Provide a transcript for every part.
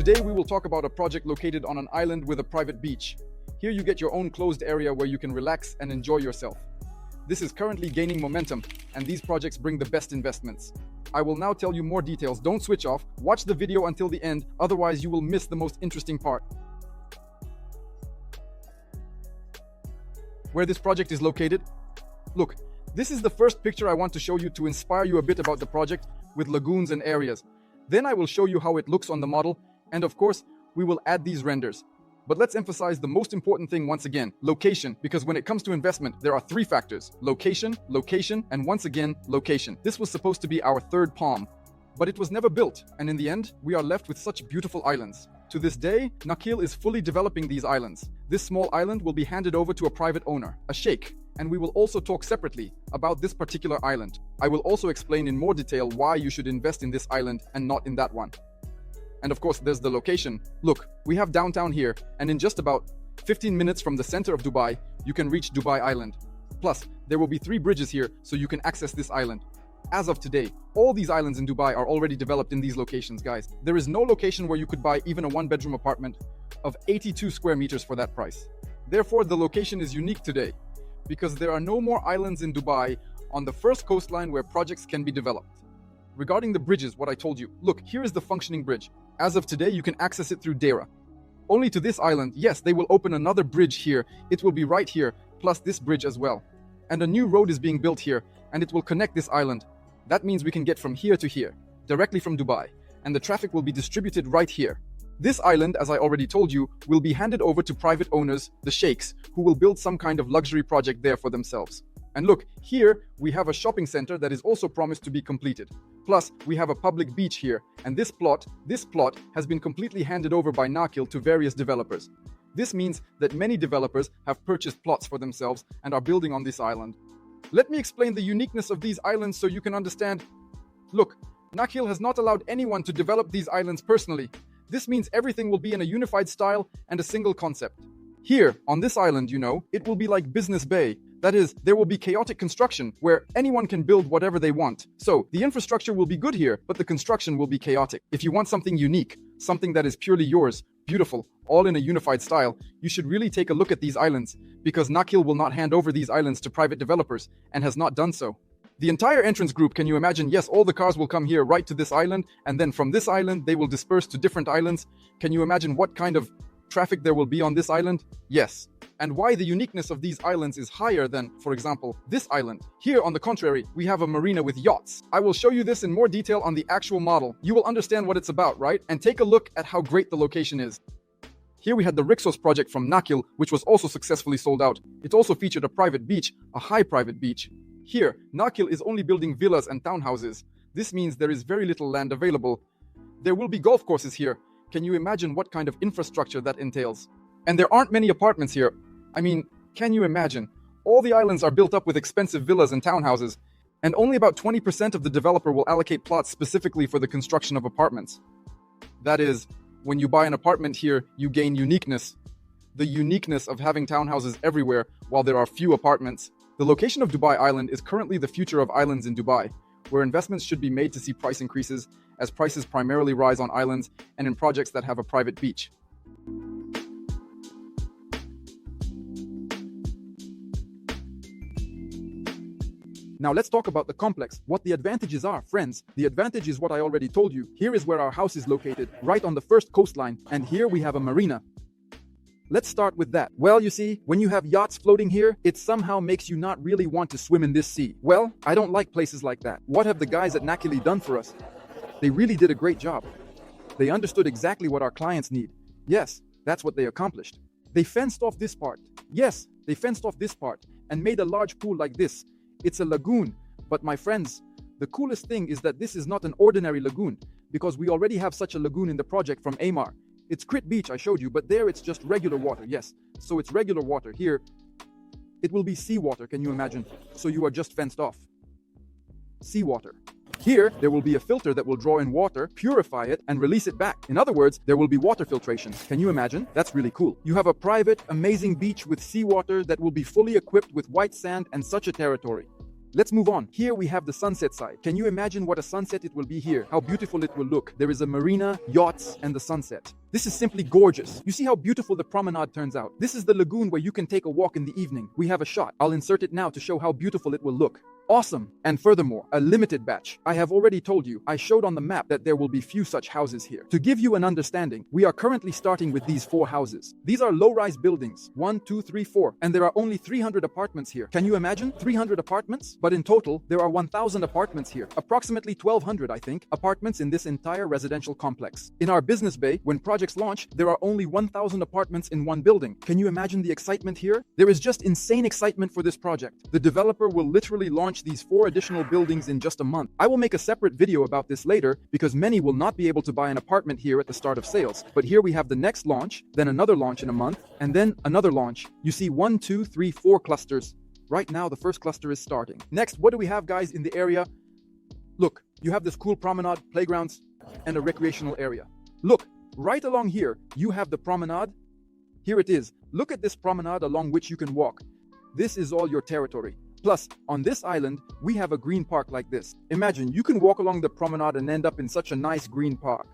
Today we will talk about a project located on an island with a private beach. Here you get your own closed area where you can relax and enjoy yourself. This is currently gaining momentum, and these projects bring the best investments. I will now tell you more details. Don't switch off. Watch the video until the end, otherwise you will miss the most interesting part. Where this project is located? Look, this is the first picture I want to show you to inspire you a bit about the project with lagoons and areas. Then I will show you how it looks on the model, and of course, we will add these renders. But let's emphasize the most important thing once again, location, because when it comes to investment, there are three factors: location, location, and once again, location. This was supposed to be our third palm, but it was never built, and in the end, we are left with such beautiful islands. To this day, Nakheel is fully developing these islands. This small island will be handed over to a private owner, a sheikh, and we will also talk separately about this particular island. I will also explain in more detail why you should invest in this island and not in that one. And of course, there's the location. Look, we have downtown here, and in just about 15 minutes from the center of Dubai, you can reach Dubai Island. Plus, there will be 3 bridges here, so you can access this island. As of today, all these islands in Dubai are already developed in these locations, guys. There is no location where you could buy even a 1-bedroom apartment of 82 square meters for that price. Therefore, the location is unique today, because there are no more islands in Dubai on the first coastline where projects can be developed. Regarding the bridges, what I told you, look, here is the functioning bridge. As of today, you can access it through Deira. Only to this island, yes, they will open another bridge here. It will be right here, plus this bridge as well. And a new road is being built here, and it will connect this island. That means we can get from here to here, directly from Dubai, and the traffic will be distributed right here. This island, as I already told you, will be handed over to private owners, the sheikhs, who will build some kind of luxury project there for themselves. And look, here we have a shopping center that is also promised to be completed. Plus, we have a public beach here, and this plot has been completely handed over by Nakheel to various developers. This means that many developers have purchased plots for themselves and are building on this island. Let me explain the uniqueness of these islands so you can understand. Look, Nakheel has not allowed anyone to develop these islands personally. This means everything will be in a unified style and a single concept. Here, on this island, it will be like Business Bay. That is, there will be chaotic construction where anyone can build whatever they want. So, the infrastructure will be good here, but the construction will be chaotic. If you want something unique, something that is purely yours, beautiful, all in a unified style, you should really take a look at these islands, because Nakheel will not hand over these islands to private developers, and has not done so. The entire entrance group, can you imagine? Yes, all the cars will come here right to this island, and then from this island, they will disperse to different islands. Can you imagine what kind of traffic there will be on this island? Yes. And why the uniqueness of these islands is higher than, for example, this island. Here, on the contrary, we have a marina with yachts. I will show you this in more detail on the actual model. You will understand what it's about, right? And take a look at how great the location is. Here we had the Rixos project from Nakheel, which was also successfully sold out. It also featured a private beach, a high private beach. Here, Nakheel is only building villas and townhouses. This means there is very little land available. There will be golf courses here. Can you imagine what kind of infrastructure that entails? And there aren't many apartments here. I mean, can you imagine? All the islands are built up with expensive villas and townhouses, and only about 20% of the developer will allocate plots specifically for the construction of apartments. That is, when you buy an apartment here, you gain uniqueness. The uniqueness of having townhouses everywhere while there are few apartments. The location of Dubai Island is currently the future of islands in Dubai, where investments should be made to see price increases, as prices primarily rise on islands and in projects that have a private beach. Now let's talk about the complex, what the advantages are, friends. The advantage is what I already told you. Here is where our house is located, right on the first coastline, and here we have a marina. Let's start with that. Well, you see, when you have yachts floating here, it somehow makes you not really want to swim in this sea. Well, I don't like places like that. What have the guys at Nakheel done for us? They really did a great job. They understood exactly what our clients need. Yes, that's what they accomplished. They fenced off this part. Yes, they fenced off this part and made a large pool like this. It's a lagoon, but my friends, the coolest thing is that this is not an ordinary lagoon, because we already have such a lagoon in the project from Emirates. It's Crit Beach I showed you, but there it's just regular water, yes. So it's regular water. Here, it will be seawater, can you imagine? So you are just fenced off. Seawater. Here, there will be a filter that will draw in water, purify it, and release it back. In other words, there will be water filtration. Can you imagine? That's really cool. You have a private, amazing beach with seawater that will be fully equipped with white sand and such a territory. Let's move on. Here we have the sunset side. Can you imagine what a sunset it will be here? How beautiful it will look. There is a marina, yachts, and the sunset. This is simply gorgeous. You see how beautiful the promenade turns out. This is the lagoon where you can take a walk in the evening. We have a shot. I'll insert it now to show how beautiful it will look. Awesome. And furthermore, a limited batch. I have already told you, I showed on the map that there will be few such houses here. To give you an understanding, we are currently starting with these 4 houses. These are low-rise buildings, 1, 2, 3, 4, and there are only 300 apartments here. Can you imagine? 300 apartments? But in total, there are 1,000 apartments here. Approximately 1,200, I think, apartments in this entire residential complex. In our business bay, when projects launch, there are only 1,000 apartments in one building. Can you imagine the excitement here? There is just insane excitement for this project. The developer will literally launch these 4 additional buildings in just a month. I will make a separate video about this later because many will not be able to buy an apartment here at the start of sales. But here we have the next launch, then another launch in a month, and then another launch. You see 1, 2, 3, 4 clusters. Right now the first cluster is starting. Next, what do we have, guys, in the area? Look, you have this cool promenade, playgrounds, and a recreational area. Look, right along here, you have the promenade. Here it is. Look at this promenade along which you can walk. This is all your territory. Plus, on this island, we have a green park like this. Imagine, you can walk along the promenade and end up in such a nice green park.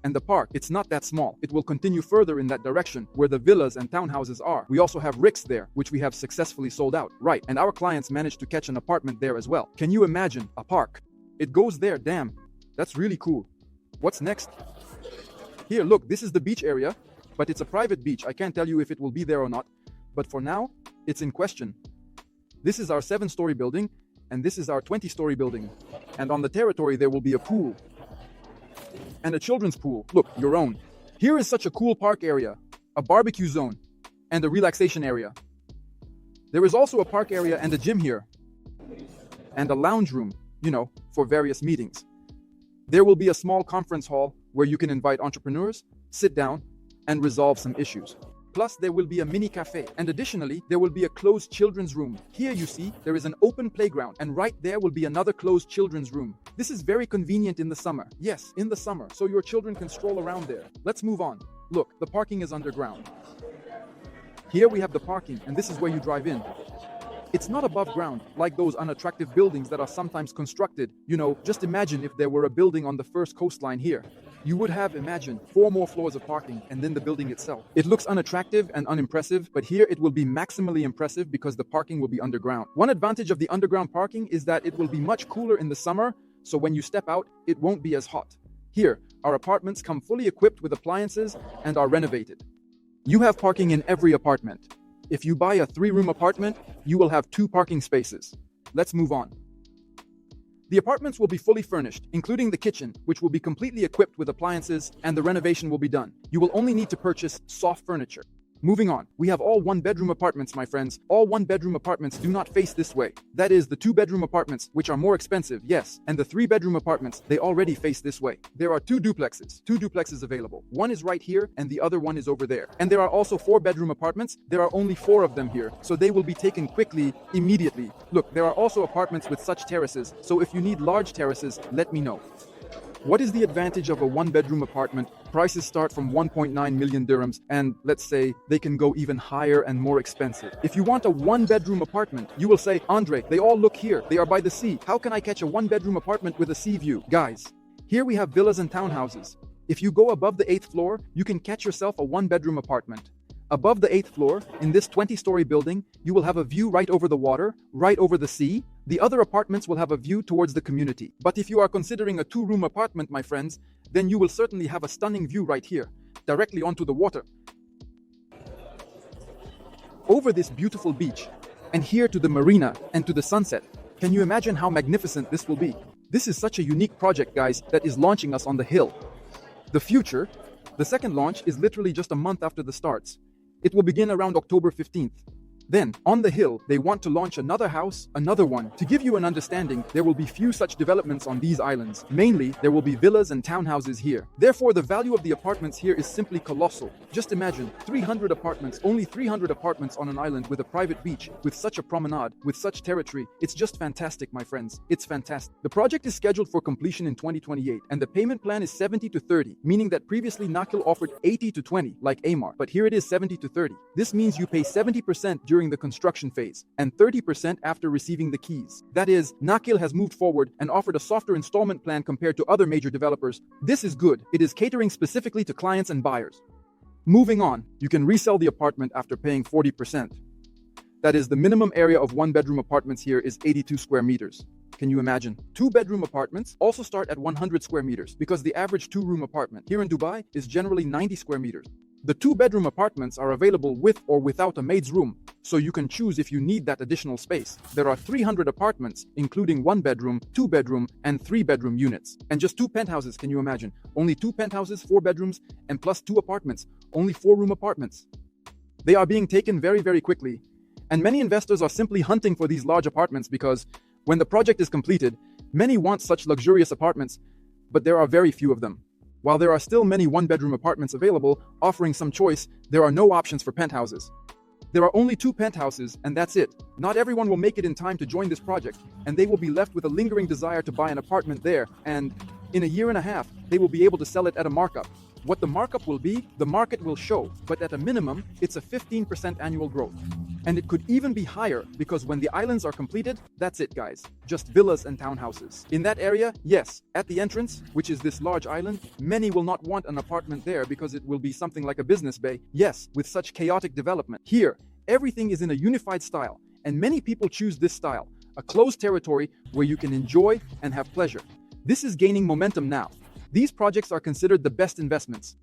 And the park, it's not that small. It will continue further in that direction, where the villas and townhouses are. We also have ricks there, which we have successfully sold out. Right, and our clients managed to catch an apartment there as well. Can you imagine? A park. It goes there, damn. That's really cool. What's next? Here, look, this is the beach area, but it's a private beach. I can't tell you if it will be there or not. But for now, it's in question. This is our 7-story building, and this is our 20-story building. And on the territory, there will be a pool. And a children's pool. Look, your own. Here is such a cool park area, a barbecue zone, and a relaxation area. There is also a park area and a gym here. And a lounge room, you know, for various meetings. There will be a small conference hall where you can invite entrepreneurs, sit down, and resolve some issues. Plus, there will be a mini cafe. And additionally, there will be a closed children's room. Here you see, there is an open playground. And right there will be another closed children's room. This is very convenient in the summer. Yes, in the summer, so your children can stroll around there. Let's move on. Look, the parking is underground. Here we have the parking, and this is where you drive in. It's not above ground, like those unattractive buildings that are sometimes constructed. You know, just imagine if there were a building on the first coastline here. You would have, imagine, 4 more floors of parking and then the building itself. It looks unattractive and unimpressive, but here it will be maximally impressive because the parking will be underground. One advantage of the underground parking is that it will be much cooler in the summer, so when you step out, it won't be as hot. Here, our apartments come fully equipped with appliances and are renovated. You have parking in every apartment. If you buy a 3-room apartment, you will have 2 parking spaces. Let's move on. The apartments will be fully furnished, including the kitchen, which will be completely equipped with appliances, and the renovation will be done. You will only need to purchase soft furniture. Moving on, we have all 1-bedroom apartments, my friends. All 1-bedroom apartments do not face this way. That is, the 2-bedroom apartments, which are more expensive, yes, and the 3-bedroom apartments, they already face this way. There are 2 duplexes available. One is right here, and the other one is over there. And there are also 4-bedroom apartments. There are only 4 of them here, so they will be taken quickly, immediately. Look, there are also apartments with such terraces, so if you need large terraces, let me know. What is the advantage of a 1-bedroom apartment? Prices start from 1.9 million dirhams, and let's say they can go even higher and more expensive. If you want a 1-bedroom apartment, you will say, Andre, they all look here. They are by the sea. How can I catch a 1-bedroom apartment with a sea view? Guys, here we have villas and townhouses. If you go above the 8th floor, you can catch yourself a 1-bedroom apartment. Above the 8th floor, in this 20-story building, you will have a view right over the water, right over the sea. The other apartments will have a view towards the community. But if you are considering a 2-room apartment, my friends, then you will certainly have a stunning view right here, directly onto the water. Over this beautiful beach, and here to the marina and to the sunset. Can you imagine how magnificent this will be? This is such a unique project, guys, that is launching us on the hill. The future, the second launch is literally just a month after the starts. It will begin around October 15th. Then, on the hill, they want to launch another house, another one. To give you an understanding, there will be few such developments on these islands. Mainly, there will be villas and townhouses here. Therefore, the value of the apartments here is simply colossal. Just imagine, 300 apartments, only 300 apartments on an island with a private beach, with such a promenade, with such territory. It's just fantastic, my friends. It's fantastic. The project is scheduled for completion in 2028, and the payment plan is 70 to 30, meaning that previously Nakheel offered 80 to 20, like Amar, but here it is 70 to 30. This means you pay 70% during during the construction phase, and 30% after receiving the keys. That is, Nakheel has moved forward and offered a softer installment plan compared to other major developers. This is good. It is catering specifically to clients and buyers. Moving on, you can resell the apartment after paying 40%. That is, the minimum area of one-bedroom apartments here is 82 square meters. Can you imagine? Two-bedroom apartments also start at 100 square meters because the average two-room apartment here in Dubai is generally 90 square meters. The two-bedroom apartments are available with or without a maid's room, so you can choose if you need that additional space. There are 300 apartments, including one-bedroom, two-bedroom, and three-bedroom units. And just 2 penthouses, can you imagine? Only 2 penthouses, 4 bedrooms, and plus 2 apartments, only 4-room apartments. They are being taken very, very quickly. And many investors are simply hunting for these large apartments because when the project is completed, many want such luxurious apartments, but there are very few of them. While there are still many one-bedroom apartments available, offering some choice, there are no options for penthouses. There are only 2 penthouses, and that's it. Not everyone will make it in time to join this project, and they will be left with a lingering desire to buy an apartment there, and in a year and a half, they will be able to sell it at a markup. What the markup will be, the market will show, but at a minimum, it's a 15% annual growth. And it could even be higher because when the islands are completed, that's it guys, just villas and townhouses. In that area, yes, at the entrance, which is this large island, many will not want an apartment there because it will be something like a business bay, yes, with such chaotic development. Here, everything is in a unified style, and many people choose this style, a closed territory where you can enjoy and have pleasure. This is gaining momentum now. These projects are considered the best investments.